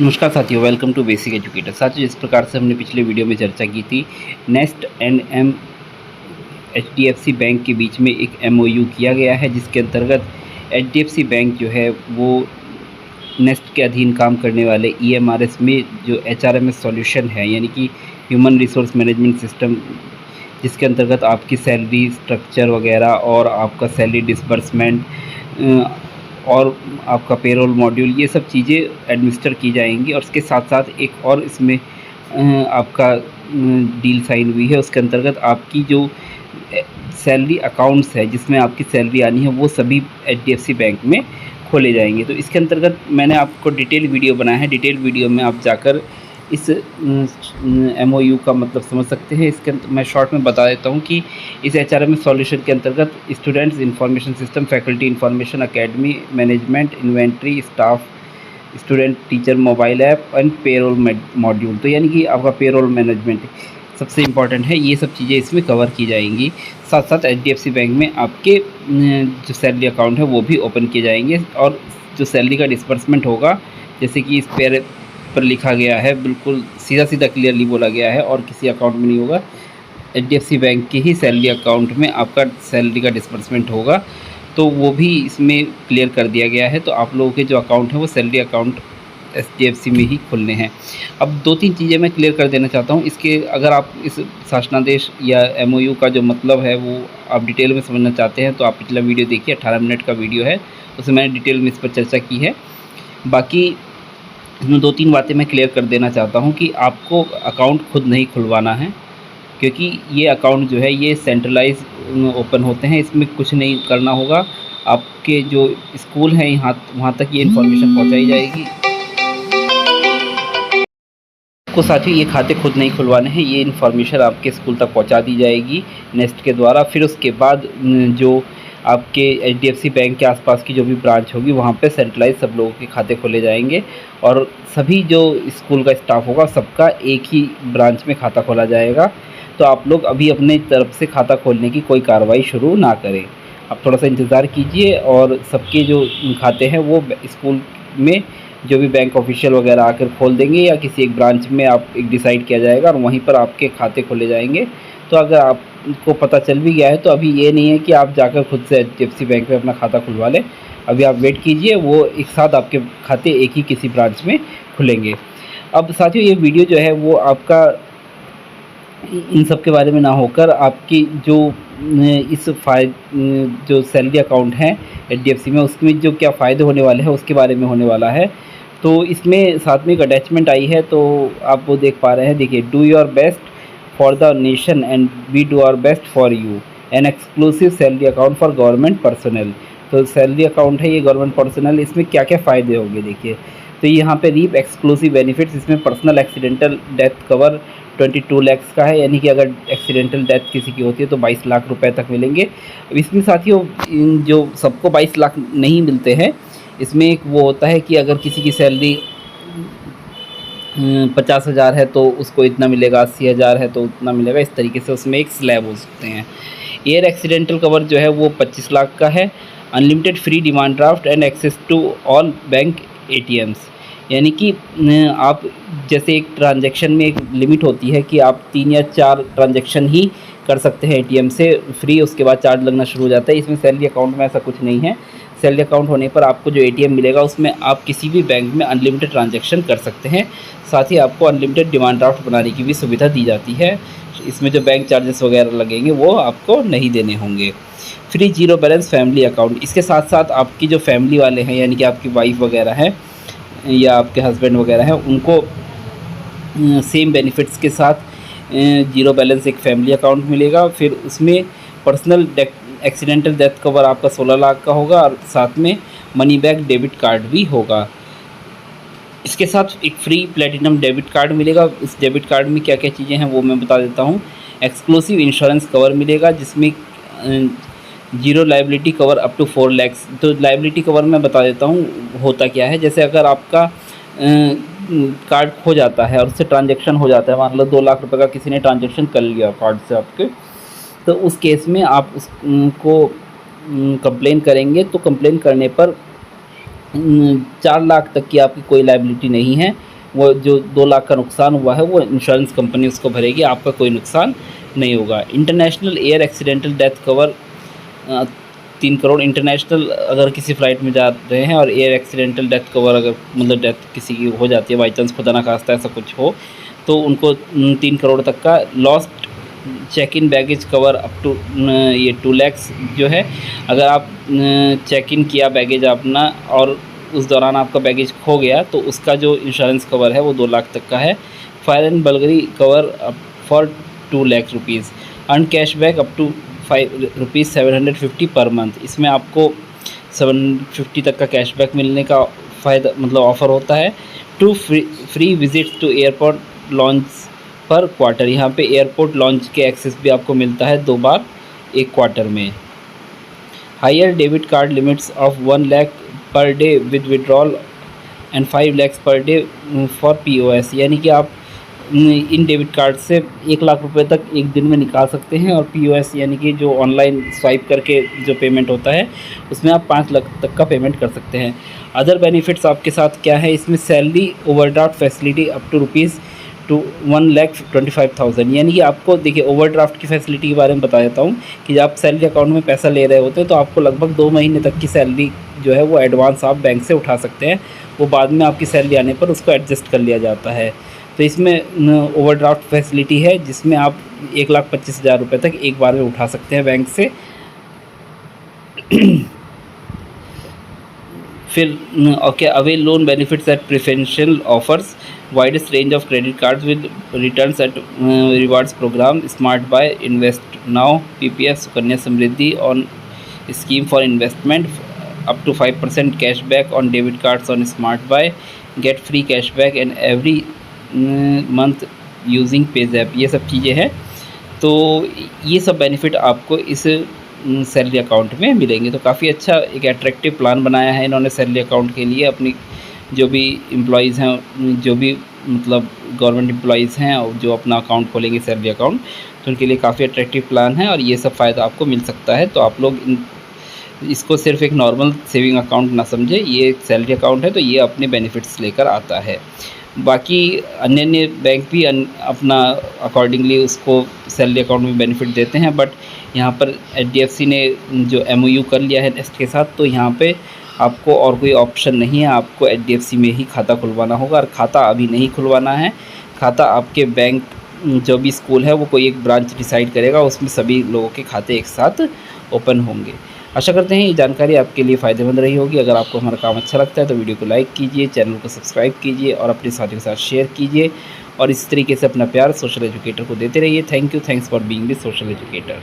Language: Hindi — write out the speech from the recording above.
नमस्कार साथियों, वेलकम टू बेसिक एजुकेटर। साथियों, जिस प्रकार से हमने पिछले वीडियो में चर्चा की थी, नेस्ट एंड एचडीएफसी बैंक के बीच में एक एमओयू किया गया है, जिसके अंतर्गत एचडीएफसी बैंक जो है वो नेस्ट के अधीन काम करने वाले ईएमआरएस में जो एचआरएमएस सॉल्यूशन है, यानी कि ह्यूमन रिसोर्स मैनेजमेंट सिस्टम, जिसके अंतर्गत आपकी सैलरी स्ट्रक्चर वगैरह और आपका सैलरी डिसबर्समेंट और आपका पेरोल मॉड्यूल, ये सब चीज़ें एडमिनिस्टर की जाएंगी। और उसके साथ साथ एक और इसमें आपका डील साइन हुई है। उसके अंतर्गत आपकी जो सैलरी अकाउंट्स है, जिसमें आपकी सैलरी आनी है, वो सभी एचडीएफसी बैंक में खोले जाएंगे। तो इसके अंतर्गत मैंने आपको डिटेल वीडियो बनाया है। डिटेल वीडियो में आप जाकर इस एमओयू का मतलब समझ सकते हैं। इसके मैं शॉर्ट में बता देता हूँ कि इस एचआरएमएस सॉल्यूशन के अंतर्गत students information system, faculty information, academy management, inventory, staff, student teacher mobile app and payroll module, तो यानी कि आपका पेरोल मैनेजमेंट सबसे इम्पॉर्टेंट है। ये सब चीज़ें इसमें कवर की जाएंगी। साथ साथ एचडीएफसी बैंक में आपके जो सैलरी अकाउंट है वो भी ओपन किए जाएंगे। और जो सैलरी का डिस्बर्समेंट होगा, जैसे कि इस पर लिखा गया है, बिल्कुल सीधा सीधा क्लियरली बोला गया है, और किसी अकाउंट में नहीं होगा। एचडीएफसी बैंक के ही सैलरी अकाउंट में आपका सैलरी का डिस्बर्समेंट होगा, तो वो भी इसमें क्लियर कर दिया गया है। तो आप लोगों के जो अकाउंट हैं वो सैलरी अकाउंट एचडीएफसी में ही खोलने हैं। अब दो तीन चीज़ें मैं क्लियर कर देना चाहता हूँ। इसके अगर आप इस शासनादेश या एमओयू का जो मतलब है वो आप डिटेल में समझना चाहते हैं, तो आप पिछला वीडियो देखिए, 18 मिनट का वीडियो है, उसमें मैंने डिटेल में इस पर चर्चा की है। बाकी इसमें दो तीन बातें मैं क्लियर कर देना चाहता हूँ कि आपको अकाउंट खुद नहीं खुलवाना है, क्योंकि ये अकाउंट जो है ये सेंट्रलाइज ओपन होते हैं। इसमें कुछ नहीं करना होगा। आपके जो स्कूल हैं वहाँ तक ये इन्फॉर्मेशन पहुँचाई जाएगी। आपको साथियों ये खाते खुद नहीं खुलवाने हैं, ये इन्फॉर्मेशन आपके स्कूल तक पहुँचा दी जाएगी नेस्ट के द्वारा। फिर उसके बाद जो आपके एचडीएफसी बैंक के आसपास की जो भी ब्रांच होगी, वहाँ पे सेंट्रलाइज सब लोगों के खाते खोले जाएंगे, और सभी जो स्कूल का स्टाफ होगा सबका एक ही ब्रांच में खाता खोला जाएगा। तो आप लोग अभी अपने तरफ से खाता खोलने की कोई कार्रवाई शुरू ना करें। आप थोड़ा सा इंतज़ार कीजिए, और सबके जो खाते हैं वो स्कूल में जो भी बैंक ऑफिशियल वगैरह आकर खोल देंगे, या किसी एक ब्रांच में आप एक डिसाइड किया जाएगा और वहीं पर आपके खाते खोले जाएंगे। तो अगर आपको पता चल भी गया है, तो अभी ये नहीं है कि आप जाकर खुद से एचडीएफसी बैंक में अपना खाता खुलवा लें। अभी आप वेट कीजिए, वो एक साथ आपके खाते एक ही किसी ब्रांच में खुलेंगे। अब साथियों, ये वीडियो जो है वो आपका इन सब के बारे में ना होकर आपकी जो इस जो सैलरी अकाउंट है एचडीएफसी में, उसमें जो क्या फ़ायदे होने वाले हैं उसके बारे में होने वाला है। तो इसमें साथ में एक अटैचमेंट आई है, तो आप वो देख पा रहे हैं। देखिए, do your best for the nation and we do our best for you, an exclusive salary account for government personal. तो सैलरी अकाउंट है ये गवर्नमेंट पर्सनल। इसमें क्या क्या फ़ायदे होंगे देखिए। तो यहाँ पे रीप एक्सक्लूसिव बेनिफिट्स, इसमें personal accidental death cover 22 lakhs का है, यानी कि अगर एक्सीडेंटल डेथ किसी की होती है तो 22 लाख रुपए तक मिलेंगे। अब इसमें साथियों जो सबको 22 लाख नहीं मिलते हैं, इसमें एक वो होता है कि अगर किसी की सैलरी 50,000 है तो उसको इतना मिलेगा, 80,000 है तो उतना मिलेगा। इस तरीके से उसमें एक स्लैब हो सकते हैं। एयर एक्सीडेंटल कवर जो है वो 25 लाख का है। Unlimited free demand draft and access to all bank ATMs, यानी कि आप जैसे एक ट्रांजैक्शन में एक लिमिट होती है कि आप 3 या 4 ट्रांजैक्शन ही कर सकते हैं एटीएम से फ्री, उसके बाद चार्ज लगना शुरू हो जाता है। इसमें सैलरी अकाउंट में ऐसा कुछ नहीं है। सैलरी अकाउंट होने पर आपको जो एटीएम मिलेगा उसमें आप किसी भी बैंक में अनलिमिटेड ट्रांजैक्शन कर सकते हैं। साथ ही आपको अनलिमिटेड डिमांड ड्राफ्ट बनाने की भी सुविधा दी जाती है। इसमें जो बैंक चार्जेस वगैरह लगेंगे वो आपको नहीं देने होंगे। Free zero balance family account, इसके साथ साथ आपकी जो फैमिली वाले हैं, यानी कि आपकी वाइफ वगैरह है या आपके हस्बैंड वगैरह हैं, उनको सेम बेनिफिट्स के साथ जीरो बैलेंस एक फैमिली अकाउंट मिलेगा। फिर उसमें पर्सनल एक्सीडेंटल डेथ कवर आपका 16 लाख का होगा, और साथ में मनी बैक डेबिट कार्ड भी होगा। इसके साथ एक फ्री प्लेटिनम डेबिट कार्ड मिलेगा। इस डेबिट कार्ड में क्या क्या चीज़ें हैं वो मैं बता देता हूँ। एक्सक्लूसिव इंश्योरेंस कवर मिलेगा, जिसमें zero liability cover up to 4 lakhs. तो लाइबिलिटी कवर मैं बता देता हूँ होता क्या है। जैसे अगर आपका कार्ड खो जाता है और उससे ट्रांजैक्शन हो जाता है, मान लो 2 लाख रुपए का किसी ने ट्रांजैक्शन कर लिया कार्ड से आपके, तो उस केस में आप उसको कंप्लेन करेंगे। तो कंप्लेन करने पर 4 लाख तक की आपकी कोई लाइबिलिटी नहीं है। वो जो 2 लाख का नुकसान हुआ है वो इंश्योरेंस कंपनी उसको भरेगी, आपका कोई नुकसान नहीं होगा। International air accidental death cover 3 crore international, अगर किसी फ़्लाइट में जा रहे हैं और एयर एक्सीडेंटल डेथ कवर अगर मतलब डेथ किसी की हो जाती है बाई चांस, खुदा ना खास्ता ऐसा कुछ हो, तो उनको 3 करोड़ तक का lost check in baggage cover up to ये 2 लैक्स जो है, अगर आप चेक इन किया बैगेज अपना और उस दौरान आपका बैगेज खो गया तो उसका जो इंश्योरेंस कवर है वो 2 लाख तक का है। Fire and burglary cover up for 2 lakh rupees. Earn cashback up to ₹750 per month. इसमें आपको 750 तक का कैशबैक मिलने का फ़ायदा मतलब ऑफ़र होता है। Two free visits to airport lounge per quarter, यहाँ पे एयरपोर्ट लॉन्च के एक्सेस भी आपको मिलता है 2 बार 1 क्वार्टर में। Higher debit card limits of 1 lakh per day with withdrawal and 5 lakh per day for POS, यानी कि आप इन डेबिट कार्ड से 1 लाख रुपए तक एक दिन में निकाल सकते हैं, और पीओएस यानी कि जो ऑनलाइन स्वाइप करके जो पेमेंट होता है उसमें आप 5 लाख तक का पेमेंट कर सकते हैं। अदर बेनिफिट्स आपके साथ क्या है, इसमें salary overdraft facility up to rupees to 1,25,000, यानी कि आपको देखिए ओवरड्राफ्ट की फैसिलिटी के बारे में बता देता हूँ कि जब आप सैलरी अकाउंट में पैसा ले रहे होते हैं तो आपको लगभग 2 महीने तक की सैलरी जो है वो एडवांस आप बैंक से उठा सकते हैं, वो बाद में आपकी सैलरी आने पर उसको एडजस्ट कर लिया जाता है। तो इसमें ओवरड्राफ्ट फैसिलिटी है जिसमें आप 1,25,000 रुपये तक एक बार में उठा सकते हैं बैंक से। फिर okay, avail loan benefits at preferential offers, widest range of credit cards with returns at rewards program, smart buy, invest now, PPF, Sukanya Samriddhi on scheme for investment, up to 5% cashback on debit cards on smart buy, get free cashback and every month using PayZapp, ये सब चीज़ें हैं। तो ये सब बेनिफिट आपको इस सैलरी अकाउंट में मिलेंगे। तो काफ़ी अच्छा एक अट्रैक्टिव प्लान बनाया है इन्होंने सैलरी अकाउंट के लिए। अपनी जो भी एम्प्लॉयज़ हैं, जो भी मतलब गवर्नमेंट एम्प्लॉयज़ हैं और जो अपना अकाउंट खोलेंगे सैलरी अकाउंट, तो उनके लिए काफ़ी अट्रैक्टिव प्लान है और ये सब फ़ायदा आपको मिल सकता है। तो आप लोग इसको सिर्फ एक नॉर्मल सेविंग अकाउंट ना समझे, ये एक सैलरी अकाउंट है तो ये अपने बेनिफिट्स लेकर आता है। बाकी अन्य बैंक भी अपना अकॉर्डिंगली उसको सैलरी अकाउंट में बेनिफिट देते हैं, बट यहाँ पर एचडीएफसी ने जो एमओयू कर लिया है नेस्ट के साथ, तो यहाँ पे आपको और कोई ऑप्शन नहीं है, आपको एचडीएफसी में ही खाता खुलवाना होगा। और खाता अभी नहीं खुलवाना है, खाता आपके बैंक जो भी स्कूल है वो कोई एक ब्रांच डिसाइड करेगा, उसमें सभी लोगों के खाते एक साथ ओपन होंगे। आशा करते हैं ये जानकारी आपके लिए फ़ायदेमंद रही होगी। अगर आपको हमारा काम अच्छा लगता है तो वीडियो को लाइक कीजिए, चैनल को सब्सक्राइब कीजिए और अपने साथियों के साथ शेयर कीजिए, और इस तरीके से अपना प्यार सोशल एजुकेटर को देते रहिए। Thank you, thanks for being the social educator.